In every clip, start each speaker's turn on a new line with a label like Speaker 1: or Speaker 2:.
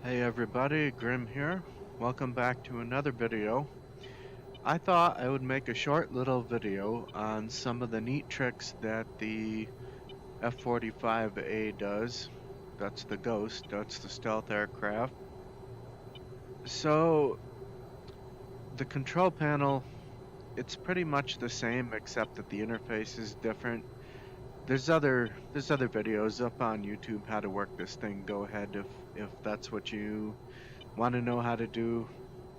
Speaker 1: Hey everybody, Grim here. Welcome back to another video. I thought I would make a short little video on some of the neat tricks that the F45A does. That's the Ghost, that's the stealth aircraft. So, the control panel, it's pretty much the same except that the interface is different. There's other videos up on YouTube how to work this thing. Go ahead if that's what you want to know how to do.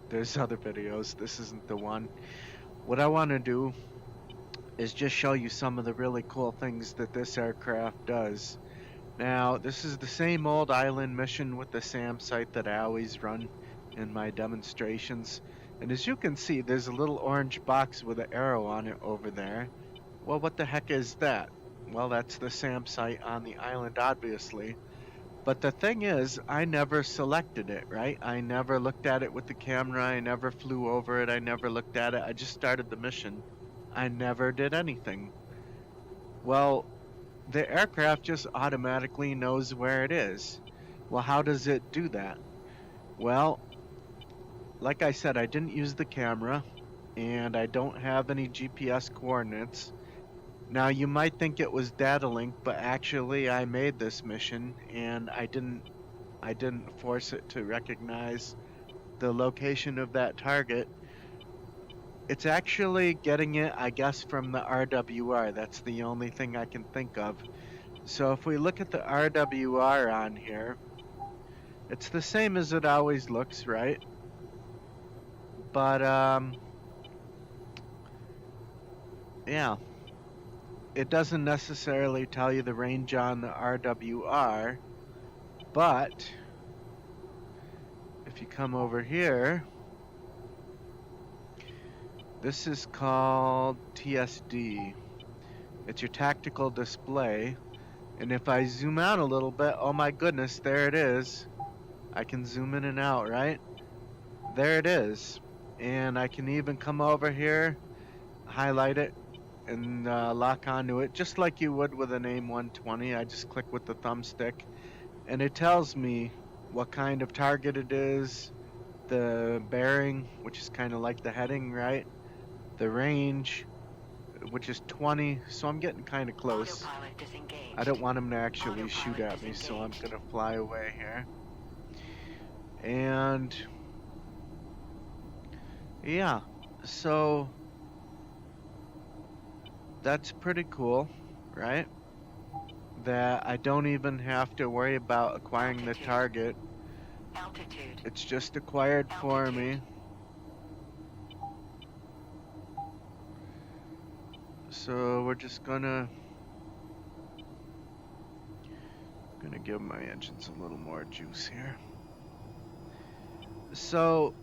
Speaker 1: There's other videos. This isn't the one. What I want to do is just show you some of the really cool things that this aircraft does. Now, this is the same old island mission with the SAM site that I always run in my demonstrations. And as you can see, there's a little orange box with an arrow on it over there. Well, what the heck is that? Well, that's the SAM site on the island, obviously. But the thing is, I never selected it, right? I never looked at it with the camera. I never flew over it. I never looked at it. I just started the mission. I never did anything. Well, the aircraft just automatically knows where it is. Well, how does it do that? Well, like I said, I didn't use the camera and I don't have any GPS coordinates. Now, you might think it was data link, but actually I made this mission and I didn't force it to recognize the location of that target. It's actually getting it, I guess, from the RWR. That's the only thing I can think of. So if we look at the RWR on here, it's the same as it always looks, right? But, yeah. It doesn't necessarily tell you the range on the RWR, but if you come over here, this is called TSD. It's your tactical display. And if I zoom out a little bit, oh my goodness, there it is. I can zoom in and out, right? There it is. And I can even come over here, highlight it, and lock onto it, just like you would with an AIM 120. I just click with the thumbstick, and it tells me what kind of target it is, the bearing, which is kind of like the heading, right? The range, which is 20, so I'm getting kind of close. I don't want him to actually shoot at me, so I'm gonna fly away here. And yeah, so that's pretty cool, right? That I don't even have to worry about acquiring the target. It's just acquired for me. So we're just gonna give my engines a little more juice here. So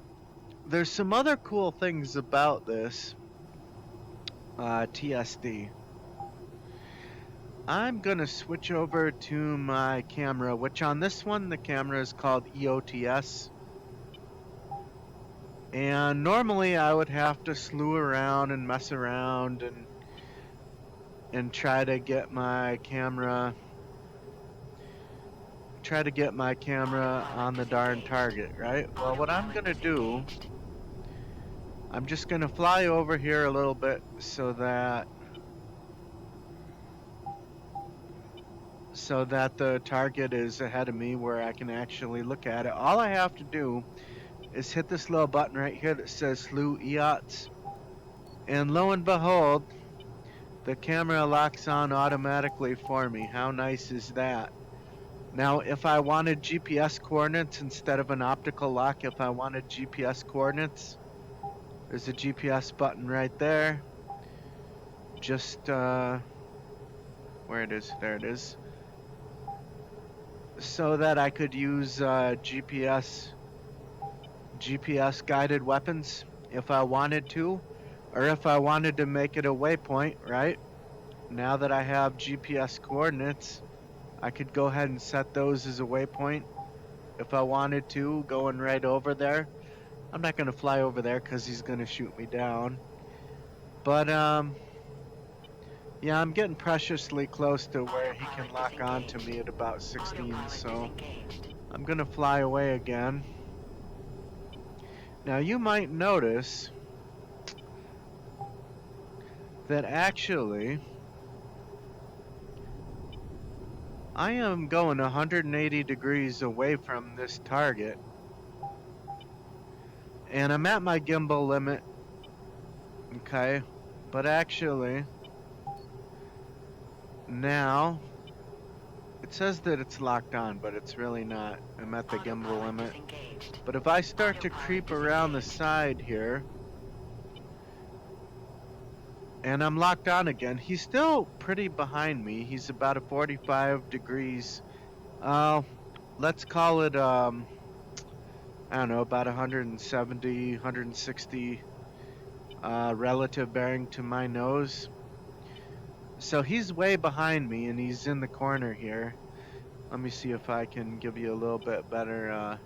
Speaker 1: there's some other cool things about this TSD. I'm gonna switch over to my camera, which on this one the camera is called EOTS. And normally I would have to slew around and mess around and try to get my camera on the darn target, right? Well, what I'm gonna do, I'm just gonna fly over here a little bit so that the target is ahead of me where I can actually look at it. All I have to do is hit this little button right here that says slew EOTS, and lo and behold, the camera locks on automatically for me. How nice is that? Now, if I wanted GPS coordinates instead of an optical lock, if I wanted GPS coordinates, there's a GPS button right there. Just, where it is, there it is. So that I could use GPS guided weapons if I wanted to, or if I wanted to make it a waypoint, right? Now that I have GPS coordinates, I could go ahead and set those as a waypoint if I wanted to, going right over there. I'm not going to fly over there because he's going to shoot me down. But, yeah, I'm getting preciously close to where he can lock on to me at about 16, so I'm gonna fly away again. Now you might notice that actually I am going 180 degrees away from this target, and I'm at my gimbal limit, okay? But actually, now, it says that it's locked on, but it's really not. I'm at the gimbal limit. But if I start to creep around the side here, and I'm locked on again, he's still pretty behind me. He's about a 45 degrees, let's call it, I don't know, about 170, 160 relative bearing to my nose. So he's way behind me, and he's in the corner here. Let me see if I can give you a little bit better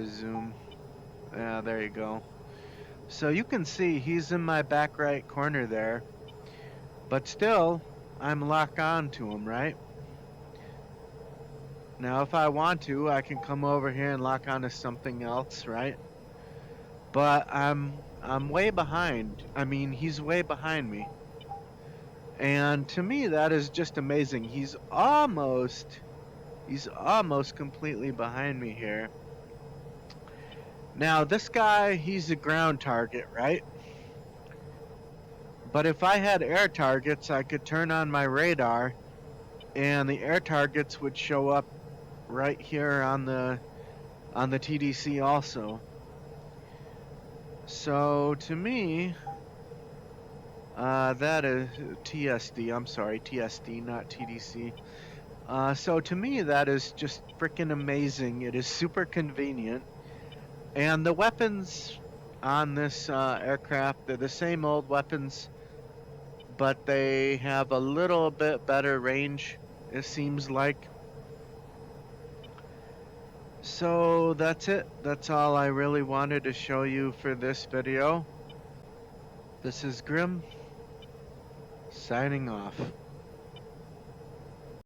Speaker 1: zoom. Yeah, there you go. So you can see he's in my back right corner there, but still I'm locked on to him, right? Now if I want to, I can come over here and lock onto something else, right? But I'm way behind. I mean, he's way behind me. And to me that is just amazing. He's almost completely behind me here. Now this guy, he's a ground target, right? But if I had air targets, I could turn on my radar and the air targets would show up right here on the TDC also. So to me, that is TSD. I'm sorry, TSD, not TDC. So to me, that is just freaking amazing. It is super convenient, and the weapons on this aircraft, they're the same old weapons, but they have a little bit better range, it seems like. So that's it. That's all I really wanted to show you for this video. This is Grim, signing off.